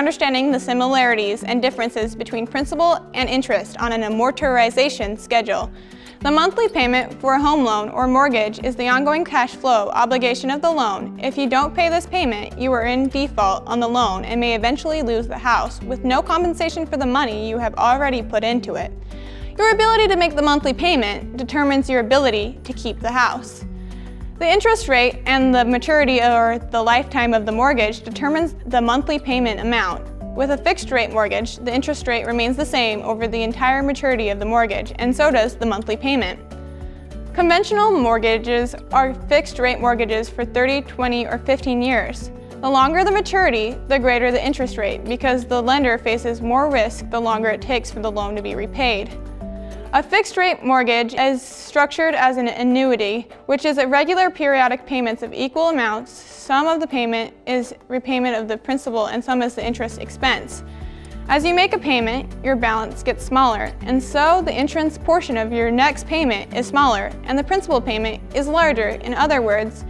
understanding the similarities and differences between principal and interest on an amortization schedule. The monthly payment for a home loan or mortgage is the ongoing cash flow obligation of the loan. If you don't pay this payment, you are in default on the loan and may eventually lose the house with no compensation for the money you have already put into it. Your ability to make the monthly payment determines your ability to keep the house. The interest rate and the maturity or the lifetime of the mortgage determines the monthly payment amount. With a fixed-rate mortgage, the interest rate remains the same over the entire maturity of the mortgage, and so does the monthly payment. Conventional mortgages are fixed-rate mortgages for 30, 20, or 15 years. The longer the maturity, the greater the interest rate, because the lender faces more risk the longer it takes for the loan to be repaid. A fixed-rate mortgage is structured as an annuity, which is irregular periodic payments of equal amounts. Some of the payment is repayment of the principal and some is the interest expense. As you make a payment, your balance gets smaller, and so the interest portion of your next payment is smaller and the principal payment is larger. In other words,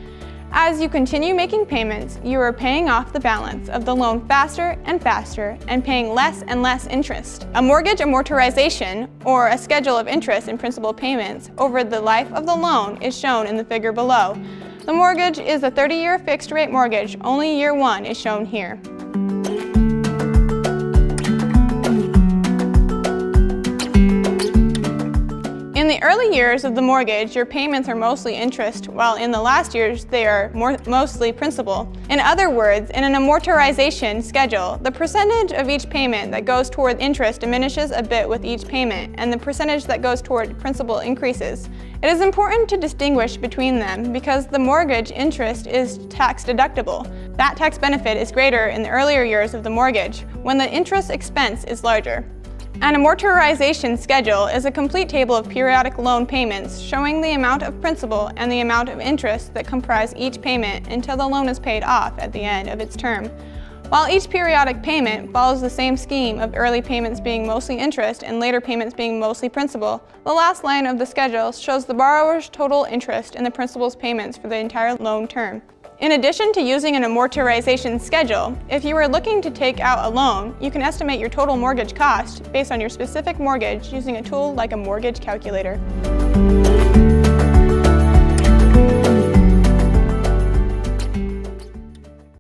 as you continue making payments, you are paying off the balance of the loan faster and faster and paying less and less interest. A mortgage amortization, or a schedule of interest and principal payments over the life of the loan, is shown in the figure below. The mortgage is a 30-year fixed-rate mortgage. Only year one is shown here. In the early years of the mortgage, your payments are mostly interest, while in the last years they are mostly principal. In other words, in an amortization schedule, the percentage of each payment that goes toward interest diminishes a bit with each payment, and the percentage that goes toward principal increases. It is important to distinguish between them because the mortgage interest is tax deductible. That tax benefit is greater in the earlier years of the mortgage, when the interest expense is larger. An amortization schedule is a complete table of periodic loan payments showing the amount of principal and the amount of interest that comprise each payment until the loan is paid off at the end of its term. While each periodic payment follows the same scheme of early payments being mostly interest and later payments being mostly principal, the last line of the schedule shows the borrower's total interest and the principal's payments for the entire loan term. In addition to using an amortization schedule, if you are looking to take out a loan, you can estimate your total mortgage cost based on your specific mortgage using a tool like a mortgage calculator.